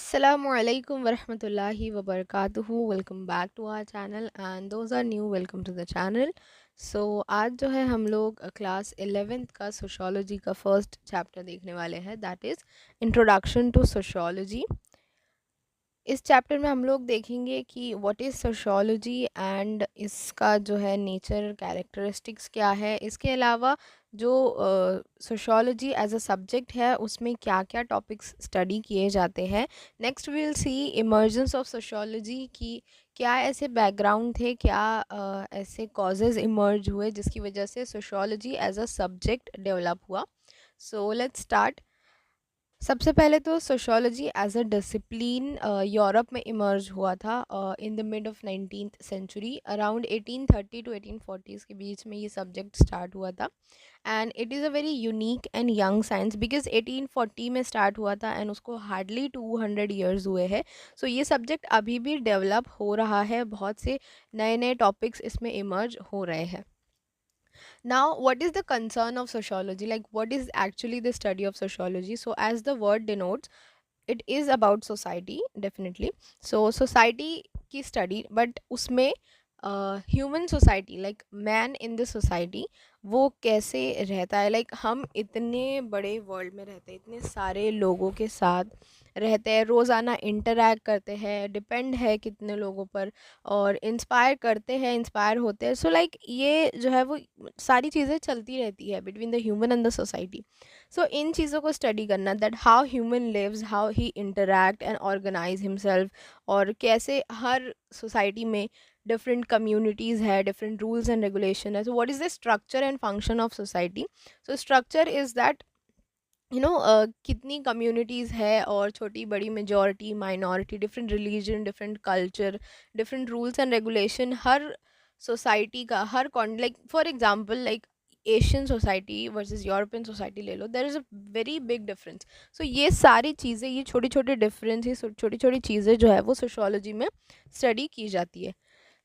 Assalamu alaikum warahmatullahi wabarakatuhu. Welcome back to our channel and those are new, welcome to the channel. So आज जो है हम लोग class 11th का sociology का फर्स्ट चैप्टर देखने वाले हैं, that is introduction to sociology. इस चैप्टर में हम लोग देखेंगे कि व्हाट इज़ सोशियोलॉजी एंड इसका जो है नेचर, कैरेक्टरिस्टिक्स क्या है। इसके अलावा जो सोशियोलॉजी एज अ सब्जेक्ट है उसमें क्या क्या टॉपिक्स स्टडी किए जाते हैं। Next we will see emergence of sociology की क्या ऐसे बैकग्राउंड थे, क्या ऐसे कॉजेज़ इमर्ज हुए जिसकी वजह से sociology as a subject develop हुआ। So let's start. सबसे पहले तो sociology as a discipline Europe में इमर्ज हुआ था in the mid of 19th century. Around 1830 to 1840s के बीच में ये सब्जेक्ट स्टार्ट हुआ था and it is a very unique and young science because 1840 में स्टार्ट हुआ था एंड उसको हार्डली 200 ईयर्स हुए हैं। सो ये सब्जेक्ट अभी भी डेवलप हो रहा है, बहुत से नए नए टॉपिक्स इसमें इमर्ज हो रहे हैं। Now, what is the concern of sociology? Like, what is actually the study of sociology? So, as the word denotes, it is about society, definitely. So, society की study, but उसमें human society, like man in the society, वो कैसे रहता है। Like हम इतने बड़े world में रहते हैं, इतने सारे लोगों के साथ रहते हैं, रोज़ाना इंटरैक्ट करते हैं, डिपेंड है कितने लोगों पर, और इंस्पायर करते हैं, इंस्पायर होते हैं। सो लाइक ये जो है वो सारी चीज़ें चलती रहती है between the human and the society. So इन चीज़ों को स्टडी करना, that how human lives, how he interact and organise himself, और कैसे हर सोसाइटी में डिफरेंट कम्युनिटीज़ है, डिफरेंट रूल्स एंड रेगुलेशन है। So what is the structure and function of society. So structure is that कितनी communities है और छोटी बड़ी majority minority, different religion, different culture, different rules and regulation, हर society का हर like for example like Asian society versus European society ले लो, there is a very big difference. So ये सारी चीज़ें, ये छोटी छोटी डिफरेंस, ये छोटी छोटी चीज़ें जो है वो सोशियोलॉजी में स्टडी की जाती है।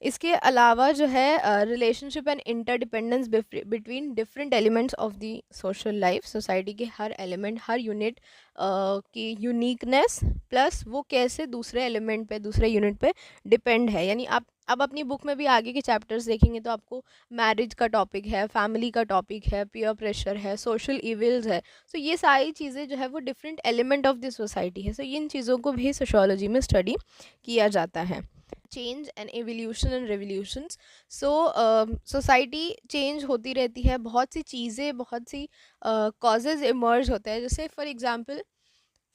इसके अलावा जो है relationship and interdependence between different elements of the social life, society के हर एलिमेंट, हर यूनिट की यूनिकनेस, प्लस वो कैसे दूसरे एलिमेंट पे, दूसरे यूनिट पे डिपेंड है। यानी आप अब अपनी बुक में भी आगे के चैप्टर्स देखेंगे तो आपको मैरिज का टॉपिक है, फैमिली का टॉपिक है, पीयर प्रेशर है, सोशल इविल्स है। सो ये सारी चीज़ें जो है वो different element of the society है। सो इन चीज़ों को भी सोशियोलॉजी में स्टडी किया जाता है। Change and evolution and revolutions. So society change होती रहती है, बहुत सी चीज़ें, बहुत सी कॉजेज़ इमर्ज होते हैं। जैसे फॉर एग्जांपल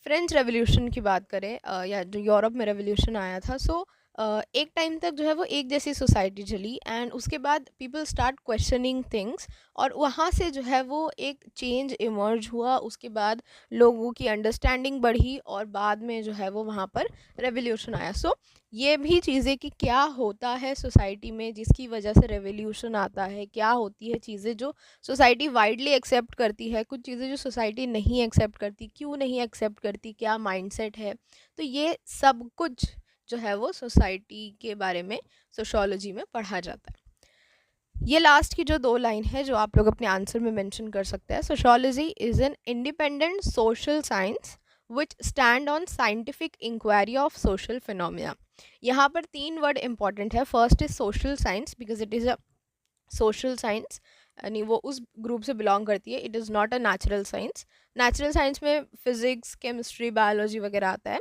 फ्रेंच रेवोल्यूशन की बात करें, या जो यूरोप में रेवोल्यूशन आया था। सो एक टाइम तक जो है वो एक जैसी सोसाइटी चली एंड उसके बाद पीपल स्टार्ट क्वेश्चनिंग थिंग्स, और वहाँ से जो है वो एक चेंज इमर्ज हुआ। उसके बाद लोगों की अंडरस्टैंडिंग बढ़ी और बाद में जो है वो वहाँ पर रेवोल्यूशन आया। सो ये भी चीज़ें कि क्या होता है सोसाइटी में जिसकी वजह से रेवोल्यूशन आता है, क्या होती है चीज़ें जो सोसाइटी वाइडली एक्सेप्ट करती है, कुछ चीज़ें जो सोसाइटी नहीं एक्सेप्ट करती, क्यों नहीं एक्सेप्ट करती, क्या माइंडसेट है। तो ये सब कुछ जो है वो सोसाइटी के बारे में सोशियोलॉजी में पढ़ा जाता है। ये लास्ट की जो दो लाइन है जो आप लोग अपने आंसर में मेंशन कर सकते हैं, sociology is an independent social science which stand on scientific inquiry of social phenomena. यहाँ पर तीन वर्ड इंपॉर्टेंट है। First is social science because it is a social science, यानी वो उस ग्रुप से बिलोंग करती है। It is not a natural science. Natural science में फिजिक्स, केमिस्ट्री, बायोलॉजी वगैरह आता है।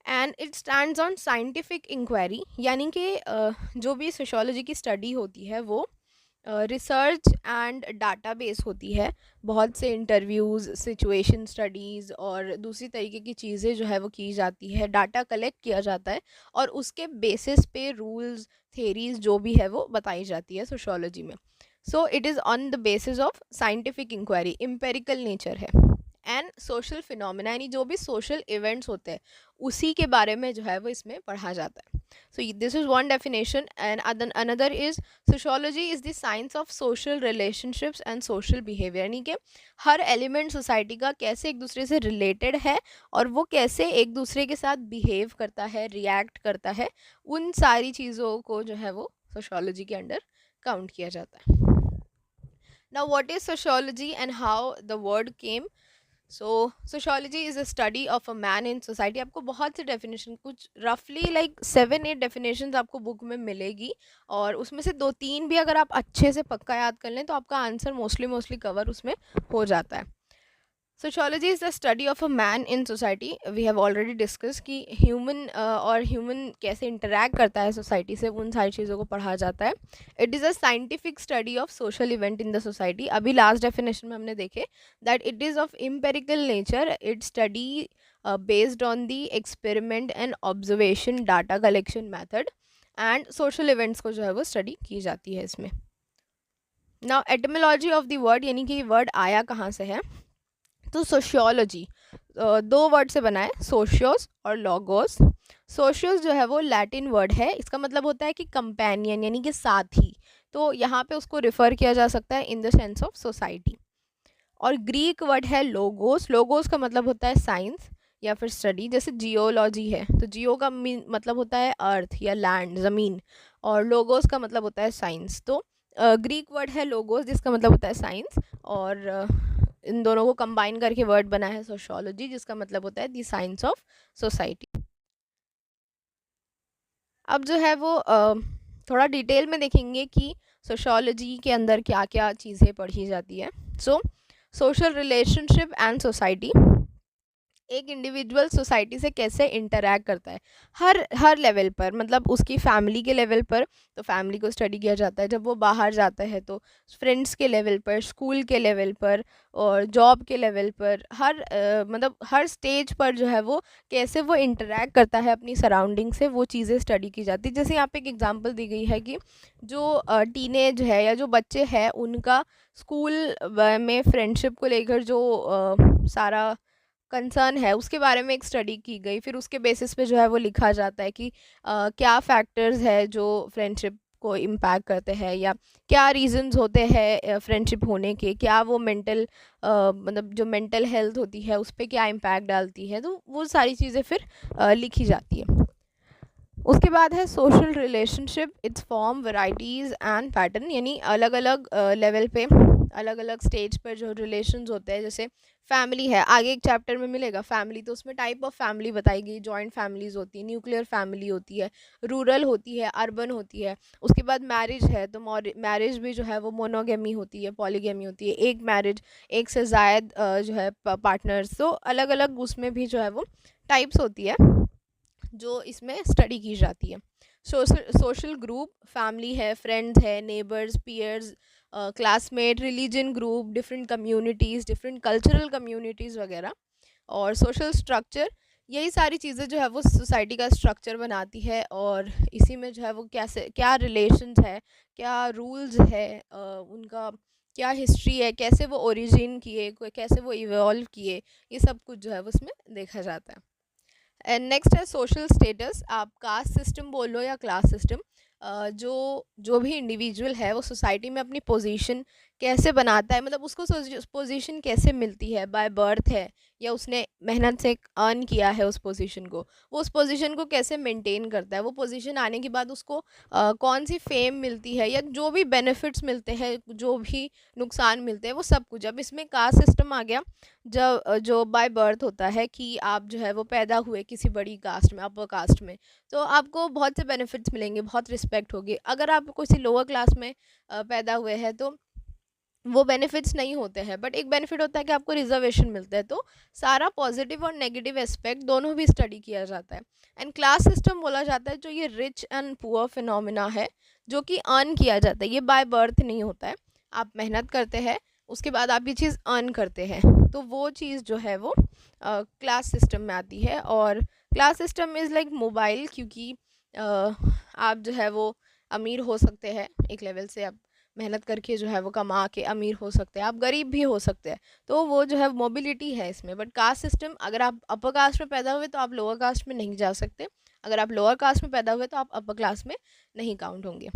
And it stands on scientific inquiry, यानी कि जो भी सोशियोलॉजी की स्टडी होती है वो रिसर्च एंड डाटा बेस होती है। बहुत से इंटरव्यूज़, सिचुएशन स्टडीज़ और दूसरी तरीके की चीज़ें जो है वो की जाती है, डाटा कलेक्ट किया जाता है और उसके बेसिस पे रूल्स, थेरीज जो भी है वो बताई जाती है सोशियोलॉजी में। So it is on the basis of scientific inquiry, empirical nature है। एंड सोशल फिनोमिना, यानी जो भी सोशल इवेंट्स होते हैं उसी के बारे में जो है वो इसमें पढ़ा जाता है। So this is one definition and another is sociology is the science of social relationships and social behaviour, यानी कि हर एलिमेंट सोसाइटी का कैसे एक दूसरे से रिलेटेड है और वो कैसे एक दूसरे के साथ बिहेव करता है, रिएक्ट करता है, उन सारी चीज़ों को जो है वो सोशियोलॉजी के अंडर काउंट किया जाता है। Now what is sociology and how the word came. So sociology is a study of a man in society. आपको बहुत सी डेफिनेशन, कुछ रफली लाइक 7-8 डेफिनेशंस आपको बुक में मिलेगी, और उसमें से 2-3 भी अगर आप अच्छे से पक्का याद कर लें तो आपका आंसर मोस्टली मोस्टली कवर उसमें हो जाता है। Sociology is the study of a man in society. We have already discuss कि ह्यूमन और ह्यूमन कैसे इंटरैक्ट करता है सोसाइटी से, उन सारी चीज़ों को पढ़ा जाता है। It is a scientific study of social event in the society. अभी लास्ट डेफिनेशन में हमने देखे that it is of empirical nature. It study based on the experiment and observation data collection method, and social events को जो है वो study की जाती है इसमें। Now etymology of the word, यानी कि वर्ड आया कहाँ से है। तो सोशियोलॉजी 2 वर्ड से बना है, सोशियोस और लॉगोस। सोशियोस जो है वो लैटिन वर्ड है, इसका मतलब होता है कि कंपेनियन यानी कि साथी। तो यहाँ पे उसको रिफ़र किया जा सकता है in the sense of society. और ग्रीक वर्ड है लोगोस। लोगोस का मतलब होता है साइंस या फिर स्टडी। जैसे जियोलॉजी है तो जियो का मतलब होता है अर्थ या लैंड, ज़मीन, और लोगोस का मतलब होता है साइंस। तो ग्रीक वर्ड है लोगोस जिसका मतलब होता है साइंस, और इन दोनों को कंबाइन करके वर्ड बना है सोशियोलॉजी जिसका मतलब होता है द साइंस ऑफ सोसाइटी। अब जो है वो थोड़ा डिटेल में देखेंगे कि सोशियोलॉजी के अंदर क्या क्या चीज़ें पढ़ी जाती है। सो सोशल रिलेशनशिप एंड सोसाइटी, एक इंडिविजुअल सोसाइटी से कैसे इंटरैक्ट करता है हर हर लेवल पर। मतलब उसकी फैमिली के लेवल पर तो फैमिली को स्टडी किया जाता है, जब वो बाहर जाता है तो फ्रेंड्स के लेवल पर, स्कूल के लेवल पर, और जॉब के लेवल पर, हर मतलब हर स्टेज पर जो है वो कैसे वो इंटरैक्ट करता है अपनी सराउंडिंग से, वो चीज़ें स्टडी की जाती है। जैसे यहाँ पे एक एग्जांपल दी गई है कि जो टीनेज है या जो बच्चे हैं उनका स्कूल में फ्रेंडशिप को लेकर जो सारा कंसर्न है उसके बारे में एक स्टडी की गई। फिर उसके बेसिस पे जो है वो लिखा जाता है कि क्या फैक्टर्स है जो फ्रेंडशिप को इम्पैक्ट करते हैं, या क्या रीजंस होते हैं फ्रेंडशिप होने के, क्या वो मेंटल मतलब जो मेंटल हेल्थ होती है उस पर क्या इम्पैक्ट डालती है। तो वो सारी चीज़ें फिर लिखी जाती है। उसके बाद है social relationship, it's form, varieties and pattern. यानी अलग अलग लेवल पे, अलग अलग स्टेज पर जो रिलेशंस होते हैं। जैसे फैमिली है, आगे एक चैप्टर में मिलेगा फैमिली, तो उसमें टाइप ऑफ फैमिली बताई गई। जॉइंट फैमिलीज होती है, न्यूक्लियर फैमिली होती है, रूरल होती है, अर्बन होती है। उसके बाद मैरिज है, तो मैरिज भी जो है वो मोनोगेमी होती है, पॉलीगेमी होती है, एक मैरिज, एक से ज़ायद जो है पार्टनर्स। तो अलग अलग उसमें भी जो है वो टाइप्स होती है जो इसमें स्टडी की जाती है। सोशल ग्रुप, फैमिली है, फ्रेंड्स है, neighbours, peers, classmate, religion group, different communities, different cultural communities वगैरह। और सोशल स्ट्रक्चर, यही सारी चीज़ें जो है वो सोसाइटी का स्ट्रक्चर बनाती है, और इसी में जो है वो कैसे क्या रिलेशंस है, क्या रूल्स है, उनका क्या हिस्ट्री है, कैसे वो ओरिजिन किए, कैसे वो इवॉल्व किए, ये सब कुछ जो है वो उसमें देखा जाता है। एंड नेक्स्ट है सोशल स्टेटस। आप कास्ट सिस्टम बोलो या क्लास सिस्टम, जो जो भी इंडिविजुअल है वो सोसाइटी में अपनी पोजीशन कैसे बनाता है, मतलब उसको पोजीशन कैसे मिलती है, बाय बर्थ है या उसने मेहनत से अर्न किया है उस पोजीशन को, वो उस पोजीशन को कैसे मेंटेन करता है, वो पोजीशन आने के बाद उसको कौन सी फेम मिलती है, या जो भी बेनिफिट्स मिलते हैं, जो भी नुकसान मिलते हैं, वो सब कुछ। अब इसमें कास्ट सिस्टम आ गया, जब जो बाय बर्थ होता है कि आप जो है वो पैदा हुए किसी बड़ी कास्ट में, अपर कास्ट में, तो आपको बहुत से बेनिफिट्स मिलेंगे, बहुत रिस्पेक्ट होगी। अगर आप किसी लोअर क्लास में पैदा हुए हैं तो वो बेनिफिट्स नहीं होते हैं, बट एक बेनिफिट होता है कि आपको रिजर्वेशन मिलता है। तो सारा पॉजिटिव और नेगेटिव एस्पेक्ट दोनों भी स्टडी किया जाता है। एंड क्लास सिस्टम बोला जाता है जो ये रिच एंड पुअर फिनोमिना है, जो कि अर्न किया जाता है, ये बाय बर्थ नहीं होता है। आप मेहनत करते हैं, उसके बाद आप ये चीज़ अर्न करते हैं, तो वो चीज़ जो है वो क्लास सिस्टम में आती है। और class system is like mobile, क्योंकि आप जो है वो अमीर हो सकते हैं एक लेवल से, आप मेहनत करके जो है वो कमा के अमीर हो सकते हैं, आप गरीब भी हो सकते हैं। तो वो जो है मोबिलिटी है इसमें। बट कास्ट सिस्टम, अगर आप अपर कास्ट में पैदा हुए तो आप लोअर कास्ट में नहीं जा सकते, अगर आप लोअर कास्ट में पैदा हुए तो आप अपर क्लास में नहीं काउंट होंगे।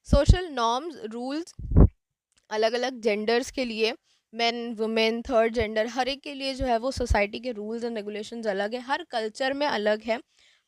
सोशल नॉर्म्स, रूल्स, अलग अलग जेंडर्स के लिए, मेन, वुमेन, थर्ड जेंडर, हर एक के लिए जो है वो सोसाइटी के रूल्स एंड रेगुलेशंस अलग है, हर कल्चर में अलग है,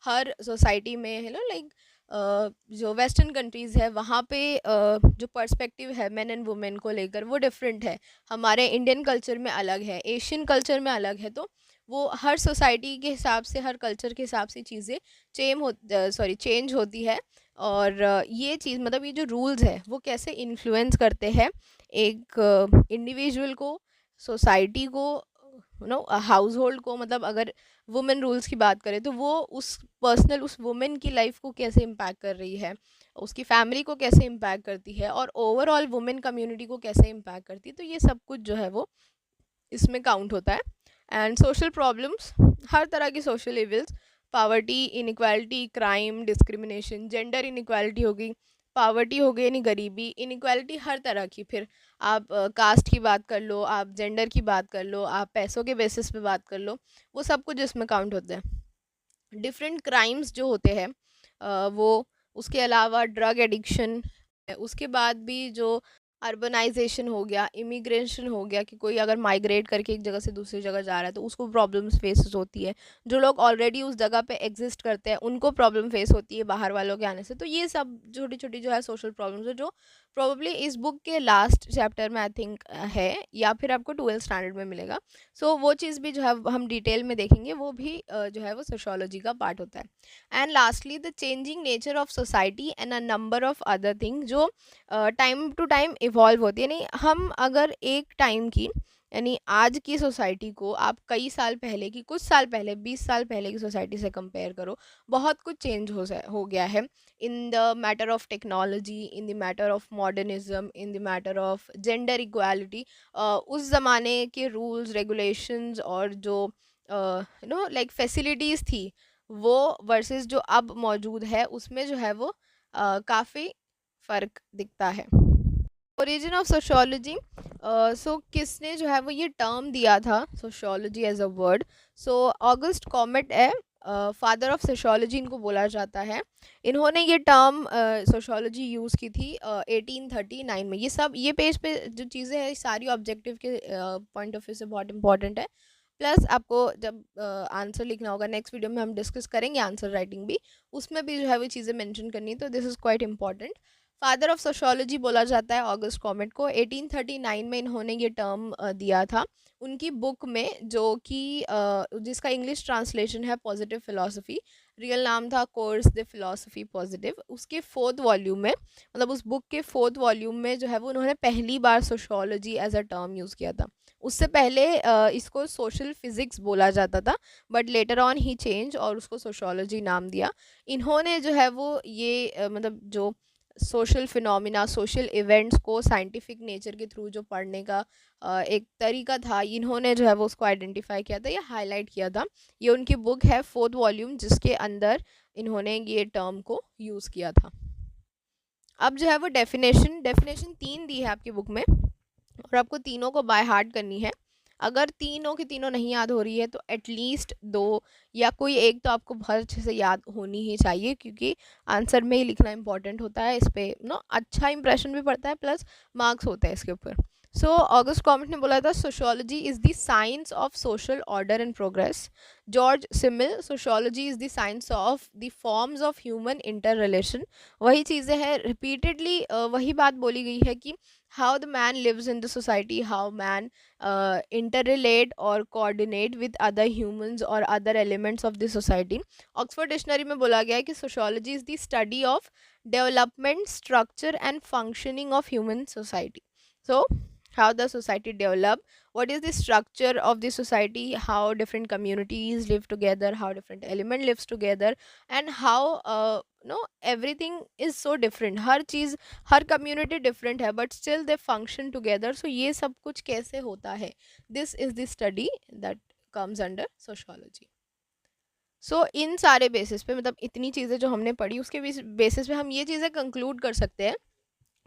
हर सोसाइटी में है ना, लाइक जो वेस्टर्न कंट्रीज़ है वहाँ पे जो पर्सपेक्टिव है मेन एंड वुमेन को लेकर वो डिफरेंट है, हमारे इंडियन कल्चर में अलग है, एशियन कल्चर में अलग है। तो वो हर सोसाइटी के हिसाब से, हर कल्चर के हिसाब से चीज़ें चेंज होती है। और ये चीज़ मतलब ये जो रूल्स है वो कैसे इन्फ्लुएंस करते हैं एक इंडिविजुअल को, सोसाइटी को, हाउस होल्ड को। मतलब अगर वुमेन रूल्स की बात करें तो वो उस वुमेन की लाइफ को कैसे इम्पैक्ट कर रही है, उसकी फैमिली को कैसे इम्पैक्ट करती है, और ओवरऑल वुमेन कम्युनिटी को कैसे इम्पैक्ट करती है। तो ये सब कुछ जो है वो इसमें काउंट होता है। एंड सोशल प्रॉब्लम्स, हर तरह की social evils, poverty, inequality, crime, discrimination, gender inequality हो गई, पावर्टी हो गई यानी गरीबी, इनइक्वालिटी हर तरह की। फिर आप कास्ट की बात कर लो, आप जेंडर की बात कर लो, आप पैसों के बेसिस पे बात कर लो, वो सब कुछ इसमें काउंट होता है। डिफरेंट क्राइम्स जो होते हैं वो, उसके अलावा ड्रग एडिक्शन, उसके बाद भी जो अर्बनाइजेशन हो गया, इमिग्रेशन हो गया कि कोई अगर माइग्रेट करके एक जगह से दूसरी जगह जा रहा है तो उसको प्रॉब्लम्स फेस होती है। जो लोग ऑलरेडी उस जगह पे एग्जिस्ट करते हैं उनको प्रॉब्लम फेस होती है बाहर वालों के आने से। तो ये सब छोटी छोटी जो है सोशल प्रॉब्लम्स है, जो प्रोबेबली इस बुक के लास्ट चैप्टर में आई थिंक है, या फिर आपको 12th स्टैंडर्ड में मिलेगा। सो वो चीज़ भी जो है हम डिटेल में देखेंगे, वो भी जो है वो सोशोलॉजी का पार्ट होता है। And lastly the changing nature of society and a number of other thing, जो टाइम टू टाइम इवॉल्व होती है। यानी हम अगर एक टाइम की, यानी आज की सोसाइटी को आप कई साल पहले की, कुछ साल पहले, 20 साल पहले की सोसाइटी से कंपेयर करो, बहुत कुछ चेंज हो गया है in the matter of technology, in the matter of modernism, in the matter of gender equality. उस ज़माने के रूल्स रेगुलेशंस और जो लाइक फैसिलिटीज़ थी वो वर्सेस जो अब मौजूद है, उसमें जो है वो काफ़ी फ़र्क दिखता है। ओरिजिन ऑफ सोशियोलॉजी, सो किसने जो है वो ये टर्म दिया था sociology as a word? So August Comte है, फादर ऑफ सोशियोलॉजी इनको बोला जाता है। इन्होंने ये टर्म सोशियोलॉजी यूज़ की थी 1839 में। ये पेज पे जो चीज़ें हैं सारी ऑब्जेक्टिव के पॉइंट ऑफ व्यू से बहुत इंपॉर्टेंट है। प्लस आपको जब आंसर लिखना होगा, नेक्स्ट वीडियो में हम डिस्कस करेंगे आंसर राइटिंग भी, उसमें भी जो है वो चीज़ें मेंशन करनी है। तो this is quite important. Father of sociology बोला जाता है ऑगस्ट कॉमेट को। 1839 में इन्होंने ये टर्म दिया था उनकी बुक में, जो कि जिसका इंग्लिश ट्रांसलेशन है पॉजिटिव फिलॉसफी। रियल नाम था कोर्स द फिलॉसफी पॉजिटिव। उसके 4th वॉल्यूम में, मतलब उस बुक के 4th वॉल्यूम में जो है वो उन्होंने पहली बार sociology as a term use किया था। उससे पहले इसको सोशल फिजिक्स बोला जाता था, but later on he change और उसको सोशियोलॉजी नाम दिया। इन्होंने जो है वो ये मतलब जो सोशल फिनोमिना, सोशल इवेंट्स को साइंटिफिक नेचर के थ्रू जो पढ़ने का एक तरीका था, इन्होंने जो है वो उसको आइडेंटिफाई किया था या हाईलाइट किया था। ये उनकी बुक है 4th वॉल्यूम, जिसके अंदर इन्होंने ये टर्म को यूज़ किया था। अब जो है वो डेफिनेशन 3 दी है आपकी बुक में, और आपको तीनों को बाय हार्ट करनी है। अगर तीनों की तीनों नहीं याद हो रही है तो एटलीस्ट 2 या कोई एक तो आपको बहुत अच्छे से याद होनी ही चाहिए, क्योंकि आंसर में ही लिखना इंपॉर्टेंट होता है। इस पे अच्छा इंप्रेशन भी पड़ता है, प्लस मार्क्स होते हैं इसके ऊपर। सो ऑगस्ट कॉमेट ने बोला था sociology is the science of social order and progress. George simile, sociology is the science of the forms of human inter relation. वही चीज़ें हैं, रिपीटेडली वही बात बोली गई है कि how the man lives in the society, how man interrelate or coordinate with other humans or other elements of the society. Oxford dictionary में बोला गया है कि sociology is the study of development, structure and functioning of human society. So how the society develop, what is the structure of the society, how different communities live together, how different element lives together, and how everything is so different, हर चीज़, हर community different है but still they function together. So ये सब कुछ कैसे होता है, this is the study that comes under sociology. So इन सारे बेसिस पे, मतलब इतनी चीज़ें जो हमने पढ़ी उसके बेसिस पे हम ये चीज़ें कंक्लूड कर सकते हैं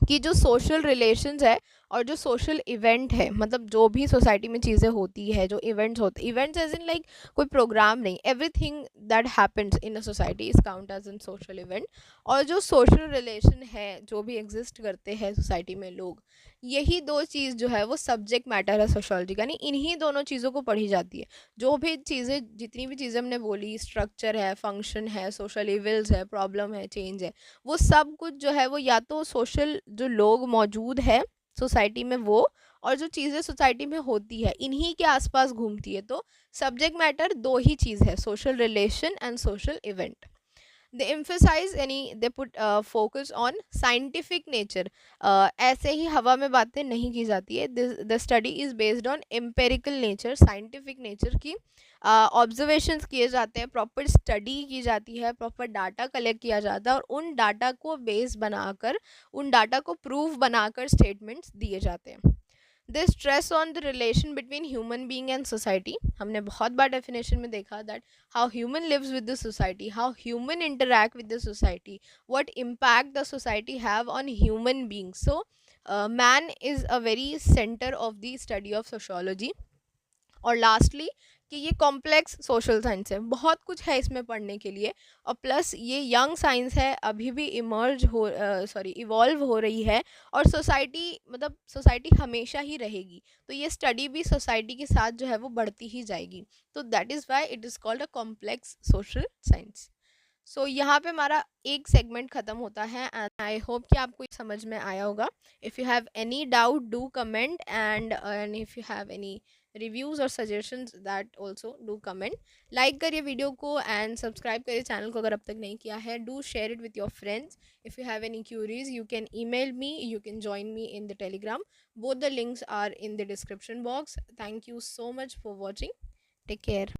कि जो सोशल रिलेशंस है और जो सोशल इवेंट है, मतलब जो भी सोसाइटी में चीज़ें होती है, जो इवेंट्स होते, इवेंट्स एज इन लाइक कोई प्रोग्राम नहीं, everything that happens in a society is count as an social event. और जो सोशल रिलेशन है, जो भी एग्जिस्ट करते हैं सोसाइटी में लोग, यही दो चीज़ जो है वो सब्जेक्ट मैटर है सोशोलॉजी का, यानी इन्हीं दोनों चीज़ों को पढ़ी जाती है। जो भी चीज़ें, जितनी भी चीज़ें हमने बोली, स्ट्रक्चर है, फंक्शन है, सोशल इविल्स है, प्रॉब्लम है, चेंज है, वो सब कुछ जो है वो या तो सोशल जो लोग मौजूद है सोसाइटी में वो, और जो चीज़ें सोसाइटी में होती है इन्हीं के आसपास घूमती है। तो सब्जेक्ट मैटर दो ही चीज़ है, social relation and social event. they emphasize यानी they put focus on scientific nature। ऐसे ही हवा में बातें नहीं की जाती है। the study is based on empirical nature, scientific nature की ऑब्जर्वेशंस किए जाते हैं, प्रॉपर स्टडी की जाती है, प्रॉपर डाटा कलेक्ट किया जाता है, और उन डाटा को बेस बनाकर, उन डाटा को प्रूफ बनाकर स्टेटमेंट्स दिए जाते हैं। They stress on the relation between human being and society. हमने बहुत बार डेफिनेशन में देखा that how human lives with the society, how human interact with the society, what impact the society have on human being. So man is a very centre of the study of sociology. और lastly कि ये complex social science है, बहुत कुछ है इसमें पढ़ने के लिए, और प्लस ये यंग साइंस है, अभी भी इमर्ज हो इवॉल्व हो रही है, और सोसाइटी, मतलब सोसाइटी हमेशा ही रहेगी, तो ये स्टडी भी सोसाइटी के साथ जो है वो बढ़ती ही जाएगी। तो that is why it is called a complex social science. So यहाँ पे हमारा एक सेगमेंट ख़त्म होता है, एंड आई होप कि आपको समझ में आया होगा। If you have any doubt do comment, and if you have any reviews और suggestions that also do comment. Like करिए वीडियो को एंड सब्सक्राइब करिए चैनल को अगर अब तक नहीं किया है। Do share it with your friends. If you have any queries you can email me, you can join me in the Telegram. Both the links are in the description box. Thank you so much for watching. Take care.